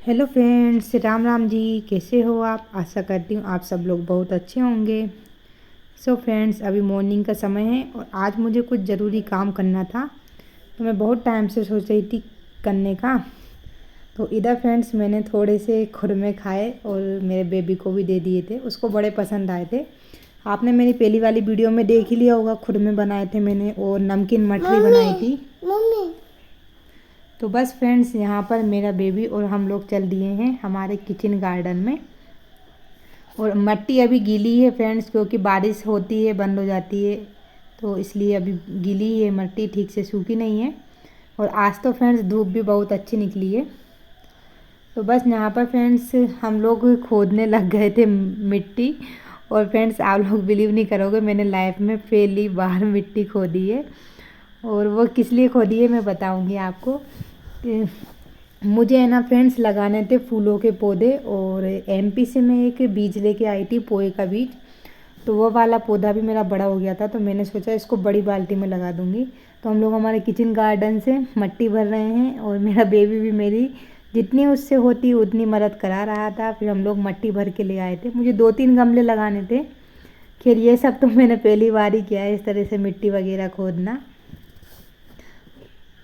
Hello friends, Ram Ram ji. कैसे हो आप? आशा करती हूँ आप सब लोग बहुत अच्छे होंगे। सो फ्रेंड्स, अभी मॉर्निंग का समय है और आज मुझे कुछ ज़रूरी काम करना था, तो मैं बहुत टाइम से सोच रही थी करने का। तो इधर फ्रेंड्स मैंने थोड़े से खुरमे खाए और मेरे बेबी को भी दे दिए थे, उसको बड़े पसंद आए थे। आपने मेरी पहली वाली वीडियो में देख ही लिया होगा, खुरमे बनाए थे मैंने और नमकीन मठरी बनाई थी। तो बस फ्रेंड्स, यहाँ पर मेरा बेबी और हम लोग चल दिए हैं हमारे किचन गार्डन में। और मिट्टी अभी गीली है फ्रेंड्स, क्योंकि बारिश होती है बंद हो जाती है, तो इसलिए अभी गीली है मिट्टी, ठीक से सूखी नहीं है। और आज तो फ्रेंड्स धूप भी बहुत अच्छी निकली है। तो बस यहाँ पर फ्रेंड्स हम लोग खोदने लग गए थे मिट्टी। और फ्रेंड्स आप लोग बिलीव नहीं करोगे, मैंने लाइफ में पहली बार मिट्टी खोदी है। और वो किस लिए खोदी है मैं बताऊंगी आपको। मुझे है ना फ्रेंड्स लगाने थे फूलों के पौधे, और एमपी से मैं एक बीज लेके आई थी, पोए का बीज। तो वो वाला पौधा भी मेरा बड़ा हो गया था, तो मैंने सोचा इसको बड़ी बाल्टी में लगा दूंगी। तो हम लोग हमारे किचन गार्डन से मिट्टी भर रहे हैं और मेरा बेबी भी मेरी जितनी उससे होती उतनी मदद करा रहा था। फिर हम लोग मिट्टी भर के ले आए थे। मुझे 2-3 गमले लगाने थे। खैर ये सब तो मैंने पहली बार ही किया है, इस तरह से मिट्टी वगैरह खोदना।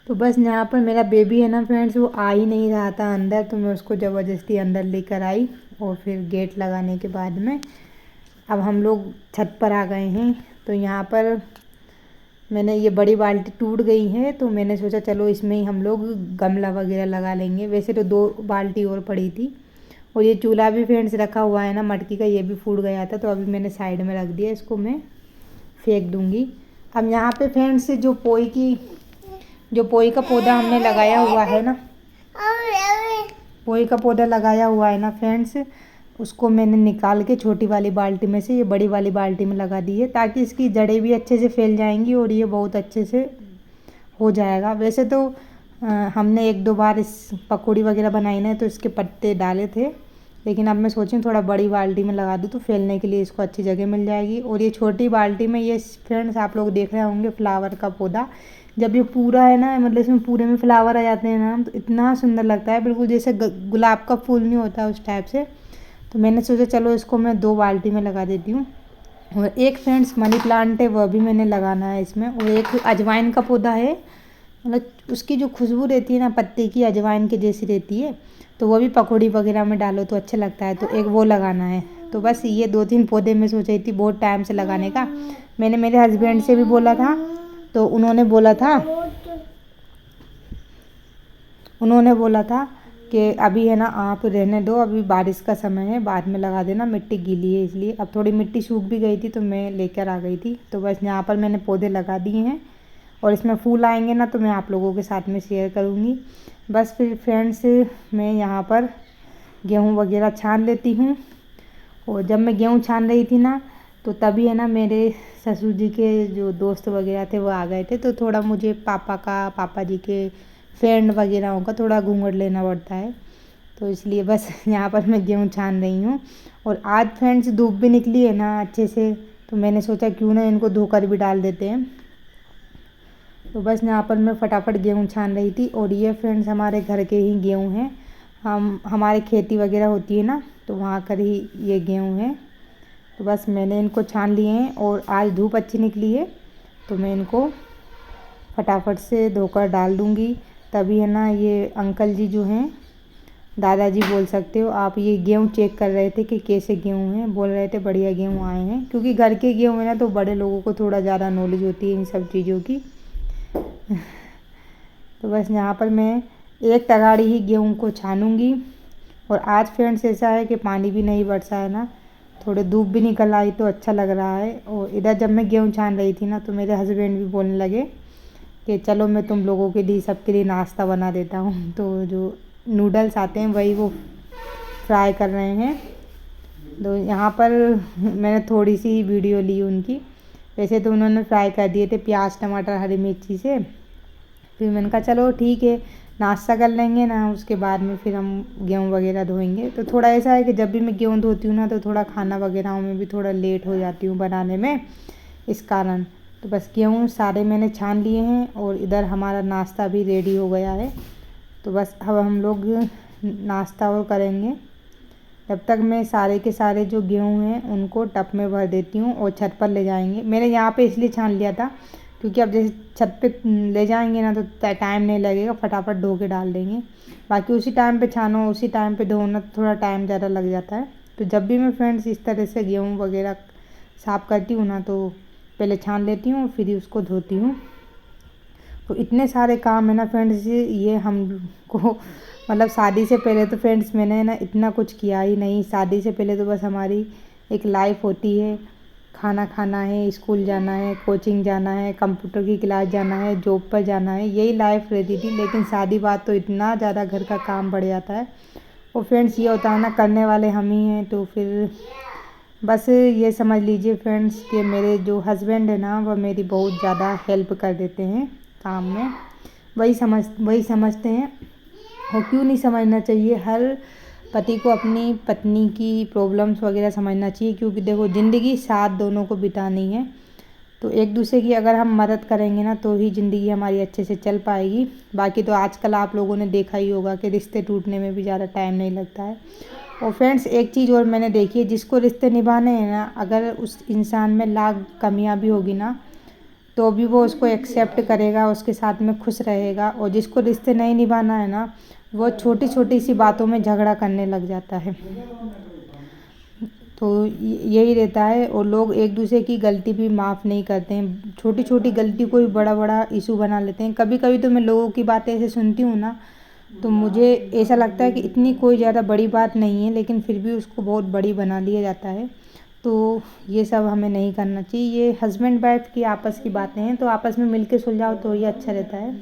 तो बस यहाँ पर मेरा बेबी है ना फ्रेंड्स, वो आ ही नहीं रहा था अंदर, तो मैं उसको ज़बरदस्ती अंदर लेकर आई। और फिर गेट लगाने के बाद में अब हम लोग छत पर आ गए हैं। तो यहाँ पर मैंने ये बड़ी बाल्टी टूट गई है, तो मैंने सोचा चलो इसमें ही हम लोग गमला वगैरह लगा लेंगे। वैसे तो 2 बाल्टी और पड़ी थी। और ये चूल्हा भी फ्रेंड्स रखा हुआ है ना मटकी का, ये भी फूट गया था, तो अभी मैंने साइड में रख दिया, इसको मैं फेंक दूँगी। अब यहाँ पे फ्रेंड्स जो पोई का पौधा हमने लगाया हुआ है ना, पोई का पौधा लगाया हुआ है ना फ्रेंड्स, उसको मैंने निकाल के छोटी वाली बाल्टी में से ये बड़ी वाली बाल्टी में लगा दी है, ताकि इसकी जड़ें भी अच्छे से फैल जाएंगी और ये बहुत अच्छे से हो जाएगा। वैसे तो हमने 1-2 बार इस पकौड़ी वगैरह बनाई ना, तो इसके पत्ते डाले थे, लेकिन अब मैं सोची थोड़ा बड़ी बाल्टी में लगा दूँ तो फैलने के लिए इसको अच्छी जगह मिल जाएगी। और ये छोटी बाल्टी में ये फ्रेंड्स आप लोग देख रहे होंगे फ्लावर का पौधा, जब ये पूरा है ना, मतलब इसमें पूरे में फ्लावर आ जाते हैं ना, तो इतना सुंदर लगता है, बिल्कुल जैसे गुलाब का फूल नहीं होता उस टाइप से। तो मैंने सोचा चलो इसको मैं 2 बाल्टी में लगा देती हूँ। और एक फ्रेंड्स मनी प्लांट है, वह भी मैंने लगाना है इसमें। और एक अजवाइन का पौधा है, मतलब उसकी जो खुशबू रहती है ना पत्ते की, अजवाइन के जैसी रहती है, तो वो भी पकौड़ी वगैरह में डालो तो अच्छा लगता है, तो एक वो लगाना है। तो बस ये 2-3 पौधे मैं सोच रही थी बहुत टाइम से लगाने का। मैंने मेरे हस्बैंड से भी बोला था, तो उन्होंने बोला था कि अभी है ना आप रहने दो, अभी बारिश का समय है, बाद में लगा देना, मिट्टी गीली है इसलिए। अब थोड़ी मिट्टी सूख भी गई थी तो मैं लेकर आ गई थी। तो बस यहाँ पर मैंने पौधे लगा दिए हैं, और इसमें फूल आएंगे ना तो मैं आप लोगों के साथ में शेयर करूँगी। बस फिर फ्रेंड्स मैं यहाँ पर गेहूँ वगैरह छान लेती हूँ। और जब मैं गेहूँ छान रही थी ना, तो तभी है ना मेरे ससुर जी के जो दोस्त वगैरह थे वो आ गए थे, तो थोड़ा मुझे पापा जी के फ्रेंड वगैरह का थोड़ा घूंघट लेना पड़ता है, तो इसलिए बस यहाँ पर मैं गेहूँ छान रही हूँ। और आज फ्रेंड्स धूप भी निकली है ना अच्छे से, तो मैंने सोचा क्यों ना इनको धोकर भी डाल देते हैं। तो बस यहाँ पर मैं फटाफट गेहूँ छान रही थी। और ये फ्रेंड्स हमारे घर के ही गेहूँ हैं, हमारे खेती वगैरह होती है ना, तो वहाँ कर ही ये गेहूँ है। तो बस मैंने इनको छान लिए हैं, और आज धूप अच्छी निकली है तो मैं इनको फटाफट से धोकर डाल दूँगी। तभी है ना ये अंकल जी जो हैं, दादाजी बोल सकते हो आप, ये गेहूँ चेक कर रहे थे कि कैसे गेहूँ हैं, बोल रहे थे बढ़िया गेहूँ आए हैं, क्योंकि घर के गेहूँ है ना तो बड़े लोगों को थोड़ा ज़्यादा नॉलेज होती है इन सब चीज़ों की। तो बस यहाँ पर मैं एक तगाड़ी ही गेहूँ को छानूँगी। और आज फ्रेंड्स ऐसा है कि पानी भी नहीं बरसा है ना, थोड़े धूप भी निकल आई तो अच्छा लग रहा है। और इधर जब मैं गेहूँ छान रही थी ना, तो मेरे हस्बैंड भी बोलने लगे कि चलो मैं तुम लोगों के लिए सबके लिए नाश्ता बना देता हूँ। तो जो नूडल्स आते हैं वही वो फ्राई कर रहे हैं। तो यहाँ पर मैंने थोड़ी सी वीडियो ली उनकी, वैसे तो उन्होंने फ्राई कर दिए थे प्याज टमाटर हरी मिर्ची से। फिर मैंने कहा चलो ठीक है, नाश्ता कर लेंगे ना, उसके बाद में फिर हम गेहूँ वगैरह धोएंगे। तो थोड़ा ऐसा है कि जब भी मैं गेहूँ धोती हूँ ना, तो थोड़ा खाना वगैरह में भी थोड़ा लेट हो जाती हूँ बनाने में, इस कारण। तो बस गेहूँ सारे मैंने छान लिए हैं, और इधर हमारा नाश्ता भी रेडी हो गया है। तो बस अब हम लोग नाश्ता और करेंगे। जब तक मैं सारे के सारे जो गेहूँ हैं उनको टब में भर देती हूँ और छत पर ले जाएंगे। मैंने यहाँ पे इसलिए छान लिया था क्योंकि अब जैसे छत पे ले जाएंगे ना तो टाइम नहीं लगेगा, फटाफट धो के डाल देंगे। बाकी उसी टाइम पे छानो उसी टाइम पे धोना तो थोड़ा टाइम ज़्यादा लग जाता है। तो जब भी मैं फ्रेंड्स इस तरह से गेहूँ वगैरह साफ़ करती हूँ ना तो पहले छान लेती हूँ फिर ही उसको धोती हूँ। तो इतने सारे काम है ना फ्रेंड्स, ये हम को मतलब शादी से पहले तो फ्रेंड्स मैंने ना इतना कुछ किया ही नहीं। शादी से पहले तो बस हमारी एक लाइफ होती है, खाना खाना है, स्कूल जाना है, कोचिंग जाना है, कंप्यूटर की क्लास जाना है, जॉब पर जाना है, यही लाइफ रहती थी। लेकिन शादी बाद तो इतना ज़्यादा घर का काम बढ़ जाता है। और फ्रेंड्स ये होता है ना, करने वाले हम ही हैं। तो फिर बस ये समझ लीजिए फ्रेंड्स कि मेरे जो हस्बैंड है ना वह मेरी बहुत ज़्यादा हेल्प कर देते हैं काम में। वही समझते हैं। और क्यों नहीं समझना चाहिए, हर पति को अपनी पत्नी की प्रॉब्लम्स वगैरह समझना चाहिए। क्योंकि देखो ज़िंदगी साथ दोनों को बितानी है, तो एक दूसरे की अगर हम मदद करेंगे ना तो ही ज़िंदगी हमारी अच्छे से चल पाएगी। बाकी तो आजकल आप लोगों ने देखा ही होगा कि रिश्ते टूटने में भी ज़्यादा टाइम नहीं लगता है। और फ्रेंड्स एक चीज़ और मैंने देखी है, जिसको रिश्ते निभाने हैं ना, अगर उस इंसान में लाख कमियां भी होगी ना तो भी वो उसको एक्सेप्ट करेगा, उसके साथ में खुश रहेगा। और जिसको रिश्ते नहीं निभाना है ना वो छोटी छोटी सी बातों में झगड़ा करने लग जाता है। तो यही रहता है। और लोग एक दूसरे की गलती भी माफ़ नहीं करते हैं, छोटी छोटी गलती को भी बड़ा बड़ा इशू बना लेते हैं। कभी कभी तो मैं लोगों की बातें ऐसे सुनती हूँ ना तो मुझे ऐसा लगता है कि इतनी कोई ज़्यादा बड़ी बात नहीं है, लेकिन फिर भी उसको बहुत बड़ी बना दिया जाता है। तो ये सब हमें नहीं करना चाहिए। ये हस्बैंड वाइफ की आपस की बातें हैं, तो आपस में मिल के सुलझाओ तो ये अच्छा रहता है।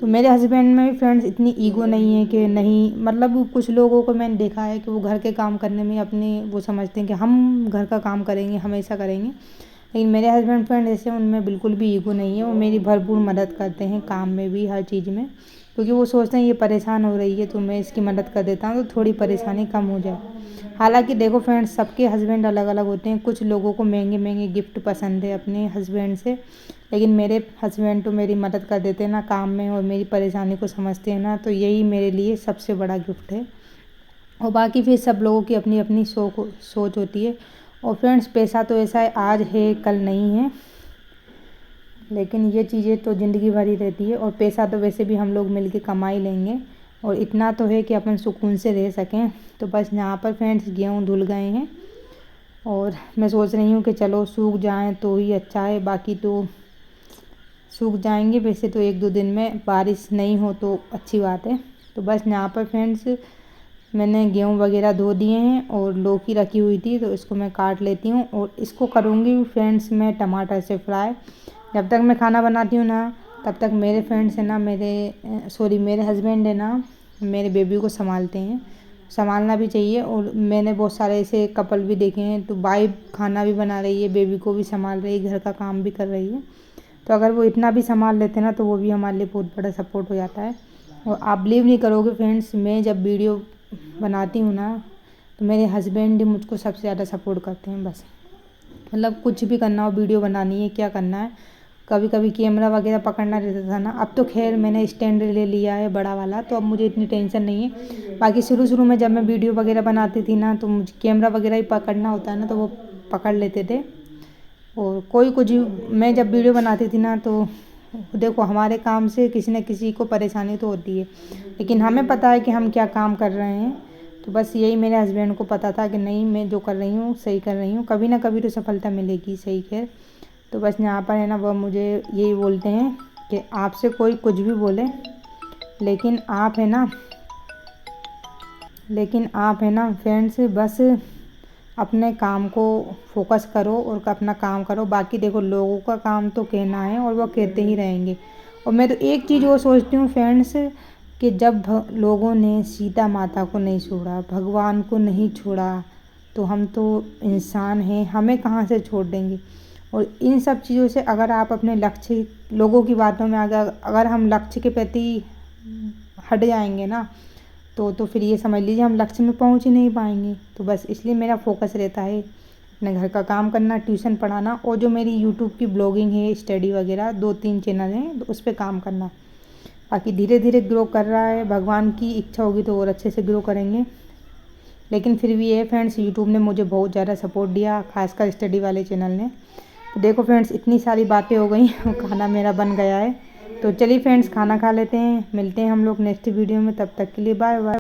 तो मेरे हस्बैंड में भी फ्रेंड्स इतनी ईगो नहीं है कि नहीं, मतलब कुछ लोगों को मैंने देखा है कि वो घर के काम करने में अपने वो समझते हैं कि हम घर का काम करेंगे, हमेशा करेंगे। लेकिन मेरे हस्बैंड फ्रेंड ऐसे, उनमें बिल्कुल भी ईगो नहीं है। वो मेरी भरपूर मदद करते हैं काम में भी, हर चीज़ में। क्योंकि वो सोचते हैं ये परेशान हो रही है तो मैं इसकी मदद कर देता हूँ तो थोड़ी परेशानी कम हो जाए। हालांकि देखो फ्रेंड्स सबके हस्बैंड अलग अलग होते हैं। कुछ लोगों को महंगे महंगे गिफ्ट पसंद है अपने हस्बैंड से, लेकिन मेरे हस्बैंड तो मेरी मदद कर देते हैं ना काम में और मेरी परेशानी को समझते हैं ना, तो यही मेरे लिए सबसे बड़ा गिफ्ट है। और बाकी फिर सब लोगों की अपनी अपनी सोच होती है। और फ्रेंड्स पैसा तो ऐसा है, आज है कल नहीं है, लेकिन ये चीज़ें तो ज़िंदगी भर ही रहती है। और पैसा तो वैसे भी हम लोग मिल के कमा ही लेंगे, और इतना तो है कि अपन सुकून से रह सकें। तो बस यहाँ पर फ्रेंड्स गेहूँ धुल गए हैं और मैं सोच रही हूँ कि चलो सूख जाएं तो ही अच्छा है, बाकी तो सूख जाएंगे। वैसे तो एक दो दिन में, बारिश नहीं हो तो अच्छी बात है। तो बस यहाँ पर फ्रेंड्स मैंने गेहूँ वगैरह धो दिए हैं और लौकी रखी हुई थी तो इसको मैं काट लेती हूँ। और इसको करूँगी फ्रेंड्स मैं टमाटर से फ्राई। जब तक मैं खाना बनाती हूँ ना तब तक मेरे फ्रेंड्स है ना, मेरे हस्बैंड है ना मेरे बेबी को संभालते हैं। संभालना भी चाहिए। और मैंने बहुत सारे ऐसे कपल भी देखे हैं, तो वाइफ खाना भी बना रही है, बेबी को भी संभाल रही है, घर का काम भी कर रही है। तो अगर वो इतना भी संभाल लेते हैं ना तो वो भी हमारे लिए बहुत बड़ा सपोर्ट हो जाता है। और आप बिलीव नहीं करोगे फ्रेंड्स, मैं जब वीडियो बनाती हूँ ना तो मेरे हस्बैंड मुझको सबसे ज़्यादा सपोर्ट करते हैं। बस मतलब कुछ भी करना हो, वीडियो बनानी है, क्या करना है, कभी कभी कैमरा वगैरह पकड़ना रहता था ना, अब तो खैर मैंने स्टैंड ले लिया है बड़ा वाला, तो अब मुझे इतनी टेंशन नहीं है। बाकी शुरू में जब मैं वीडियो वगैरह बनाती थी ना तो मुझे कैमरा वगैरह ही पकड़ना होता है ना तो वो पकड़ लेते थे। और कोई कुछ मैं जब वीडियो बनाती थी ना तो देखो हमारे काम से किसी न किसी को परेशानी तो होती है, लेकिन हमें पता है कि हम क्या काम कर रहे हैं। तो बस यही मेरे हस्बैंड को पता था कि नहीं, मैं जो कर रही हूँ सही कर रही हूँ, कभी ना कभी तो सफलता मिलेगी। सही खैर, तो बस यहाँ पर है ना वह मुझे यही बोलते हैं कि आपसे कोई कुछ भी बोले, लेकिन आप है ना फ्रेंड्स बस अपने काम को फोकस करो और अपना काम करो। बाकी देखो लोगों का काम तो कहना है और वो कहते ही रहेंगे। और मैं तो एक चीज़ वो सोचती हूँ फ्रेंड्स कि जब लोगों ने सीता माता को नहीं छोड़ा, भगवान को नहीं छोड़ा, तो हम तो इंसान हैं, हमें कहाँ से छोड़ देंगे। और इन सब चीज़ों से अगर आप अपने लक्ष्य, लोगों की बातों में अगर हम लक्ष्य के प्रति हट जाएंगे ना तो फिर ये समझ लीजिए हम लक्ष्य में पहुंच ही नहीं पाएंगे। तो बस इसलिए मेरा फोकस रहता है अपने घर का काम करना, ट्यूशन पढ़ाना, और जो मेरी यूट्यूब की ब्लॉगिंग है, स्टडी वगैरह 2-3 चैनल हैं तो उस पर काम करना। बाकी धीरे धीरे ग्रो कर रहा है, भगवान की इच्छा होगी तो और अच्छे से ग्रो करेंगे। लेकिन फिर भी ये फ्रेंड्स यूट्यूब ने मुझे बहुत ज़्यादा सपोर्ट दिया, खासकर स्टडी वाले चैनल ने। तो देखो फ्रेंड्स इतनी सारी बातें हो गई खाना मेरा बन गया है। तो चलिए फ्रेंड्स खाना खा लेते हैं, मिलते हैं हम लोग नेक्स्ट वीडियो में, तब तक के लिए बाय बाय।